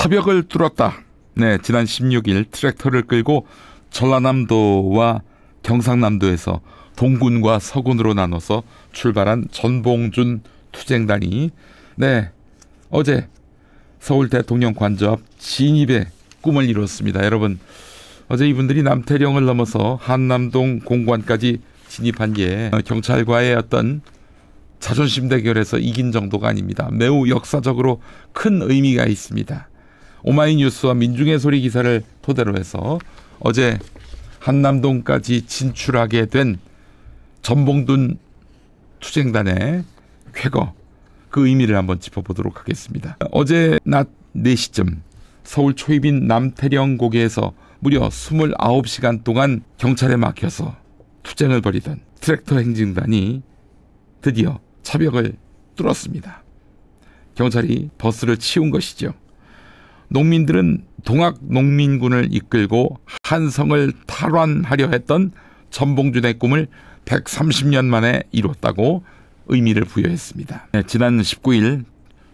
차벽을 뚫었다. 네, 지난 16일 트랙터를 끌고 전라남도와 경상남도에서 동군과 서군으로 나눠서 출발한 전봉준 투쟁단이 어제 서울 대통령 관저 앞 진입의 꿈을 이뤘습니다. 여러분, 어제 이분들이 남태령을 넘어서 한남동 공관까지 진입한 게 경찰과의 어떤 자존심 대결에서 이긴 정도가 아닙니다. 매우 역사적으로 큰 의미가 있습니다. 오마이뉴스와 민중의 소리 기사를 토대로 해서 어제 한남동까지 진출하게 된 전봉준 투쟁단의 쾌거, 그 의미를 한번 짚어보도록 하겠습니다. 어제 낮 4시쯤 서울 초입인 남태령 고개에서 무려 29시간 동안 경찰에 막혀서 투쟁을 벌이던 트랙터 행진단이 드디어 차벽을 뚫었습니다. 경찰이 버스를 치운 것이죠. 농민들은 동학농민군을 이끌고 한성을 탈환하려 했던 전봉준의 꿈을 130년 만에 이뤘다고 의미를 부여했습니다. 지난 19일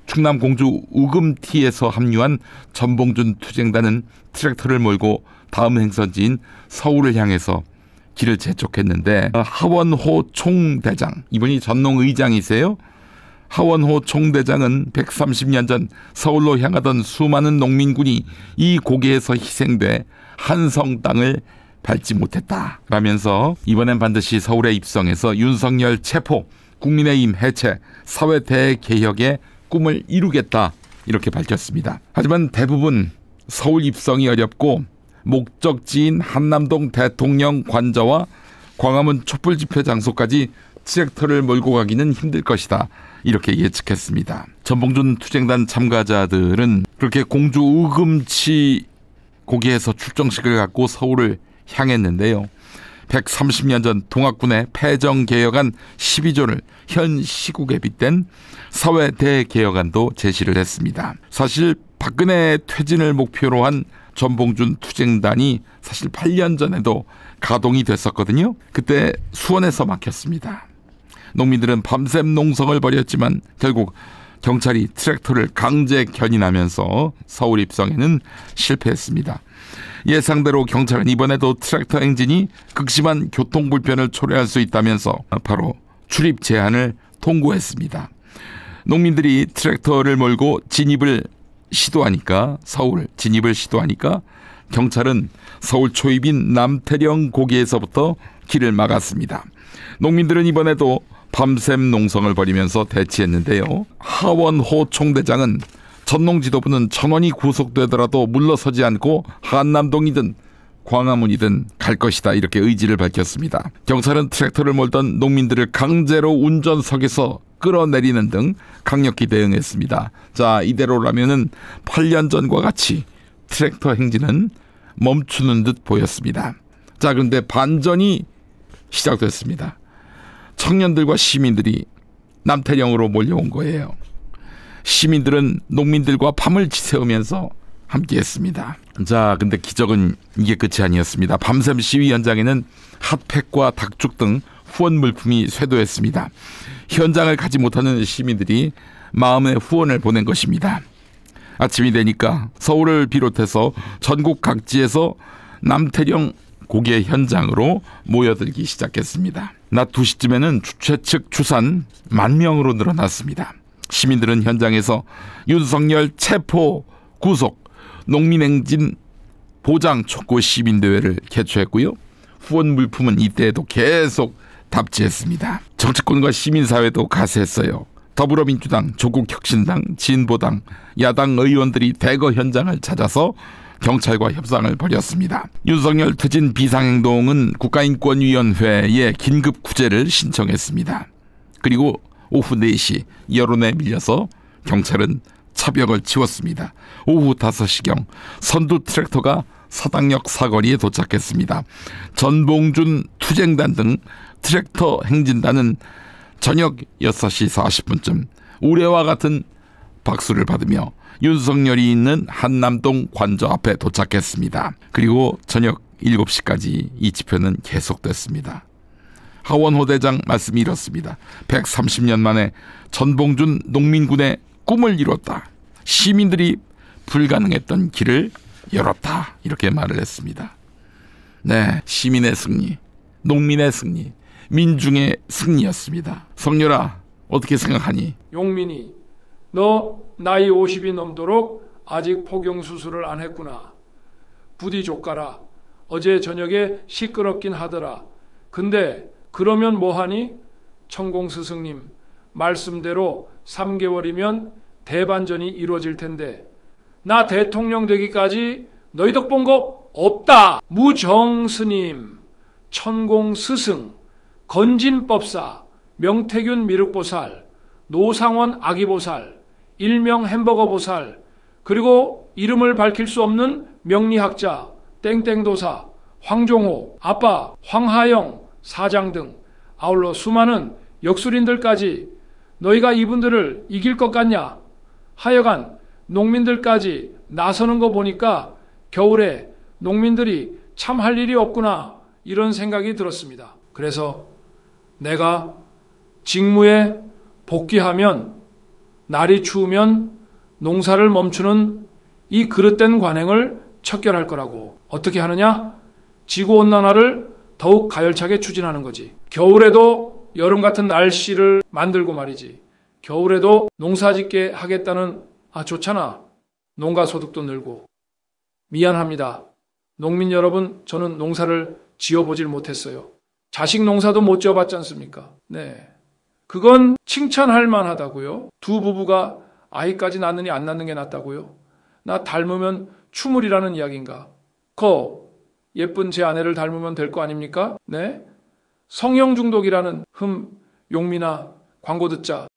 충남 공주 우금티에서 합류한 전봉준 투쟁단은 트랙터를 몰고 다음 행선지인 서울을 향해서 길을 재촉했는데 하원호 총대장, 이분이 전농의장이세요. 하원호 총대장은 130년 전 서울로 향하던 수많은 농민군이 이 고개에서 희생돼 한성 땅을 밟지 못했다라면서 이번엔 반드시 서울에 입성해서 윤석열 체포, 국민의힘 해체, 사회 대개혁의 꿈을 이루겠다, 이렇게 밝혔습니다. 하지만 대부분 서울 입성이 어렵고 목적지인 한남동 대통령 관저와 광화문 촛불 집회 장소까지 트랙터를 몰고 가기는 힘들 것이다, 이렇게 예측했습니다. 전봉준 투쟁단 참가자들은 그렇게 공주 우금치 고개에서 출정식을 갖고 서울을 향했는데요. 130년 전 동학군의 패정개혁안 12조를 현 시국에 빗댄 사회 대개혁안도 제시를 했습니다. 사실 박근혜 퇴진을 목표로 한 전봉준 투쟁단이 사실 8년 전에도 가동이 됐었거든요. 그때 수원에서 막혔습니다. 농민들은 밤샘 농성을 벌였지만 결국 경찰이 트랙터를 강제 견인하면서 서울 입성에는 실패했습니다. 예상대로 경찰은 이번에도 트랙터 행진이 극심한 교통 불편을 초래할 수 있다면서 바로 출입 제한을 통고했습니다. 농민들이 트랙터를 몰고 서울 진입을 시도하니까 경찰은 서울 초입인 남태령 고개에서부터 길을 막았습니다. 농민들은 이번에도 밤샘 농성을 벌이면서 대치했는데요. 하원호 총대장은 전농 지도부는 전원이 구속되더라도 물러서지 않고 한남동이든 광화문이든 갈 것이다, 이렇게 의지를 밝혔습니다. 경찰은 트랙터를 몰던 농민들을 강제로 운전석에서 끌어내리는 등 강력히 대응했습니다. 자, 이대로라면은 8년 전과 같이 트랙터 행진은 멈추는 듯 보였습니다. 자, 그런데 반전이 시작됐습니다. 청년들과 시민들이 남태령으로 몰려온 거예요. 시민들은 농민들과 밤을 지새우면서 함께했습니다. 자, 근데 기적은 이게 끝이 아니었습니다. 밤샘 시위 현장에는 핫팩과 닭죽 등 후원 물품이 쇄도했습니다. 현장을 가지 못하는 시민들이 마음의 후원을 보낸 것입니다. 아침이 되니까 서울을 비롯해서 전국 각지에서 남태령 고개 현장으로 모여들기 시작했습니다. 낮 2시쯤에는 최측 추산 10,000명으로 늘어났습니다. 시민들은 현장에서 윤석열 체포, 구속, 농민행진 보장 촉구 시민대회를 개최했고요. 후원 물품은 이때에도 계속 답지했습니다. 정치권과 시민사회도 가세했어요. 더불어민주당, 조국혁신당, 진보당, 야당 의원들이 대거 현장을 찾아서 경찰과 협상을 벌였습니다. 윤석열 퇴진 비상행동은 국가인권위원회에 긴급 구제를 신청했습니다. 그리고 오후 4시 여론에 밀려서 경찰은 차벽을 치웠습니다. 오후 5시경 선두 트랙터가 사당역 사거리에 도착했습니다. 전봉준 투쟁단 등 트랙터 행진단은 저녁 6시 40분쯤 우레와 같은 박수를 받으며 윤석열이 있는 한남동 관저 앞에 도착했습니다. 그리고 저녁 7시까지 이 집회는 계속됐습니다. 하원호 대장 말씀이 이렇습니다. 130년 만에 전봉준 농민군의 꿈을 이뤘다. 시민들이 불가능했던 길을 열었다. 이렇게 말을 했습니다. 네, 시민의 승리, 농민의 승리, 민중의 승리였습니다. 성렬아, 어떻게 생각하니? 용민이, 너 나이 50이 넘도록 아직 포경 수술을 안 했구나. 부디 조카라. 어제 저녁에 시끄럽긴 하더라. 근데 그러면 뭐하니? 천공 스승님 말씀대로 3개월이면 대반전이 이루어질 텐데 나 대통령 되기까지 너희 덕 본 거 없다. 무정스님, 천공 스승, 건진법사, 명태균 미륵보살, 노상원 아기보살, 일명 햄버거 보살, 그리고 이름을 밝힐 수 없는 명리학자, 땡땡도사, 황종호, 아빠, 황하영, 사장 등 아울러 수많은 역술인들까지 너희가 이분들을 이길 것 같냐? 하여간 농민들까지 나서는 거 보니까 겨울에 농민들이 참 할 일이 없구나 이런 생각이 들었습니다. 그래서 내가 직무에 복귀하면 날이 추우면 농사를 멈추는 이 그릇된 관행을 척결할 거라고. 어떻게 하느냐? 지구온난화를 더욱 가열차게 추진하는 거지. 겨울에도 여름 같은 날씨를 만들고 말이지. 겨울에도 농사짓게 하겠다는, 좋잖아. 농가 소득도 늘고. 미안합니다. 농민 여러분, 저는 농사를 지어보질 못했어요. 자식 농사도 못 지어봤지 않습니까? 네. 그건 칭찬할 만하다고요. 두 부부가 아이까지 낳느니 안 낳는 게 낫다고요. 나 닮으면 추물이라는 이야기인가? 예쁜 제 아내를 닮으면 될 거 아닙니까? 네. 성형 중독이라는 용민아 광고 듣자.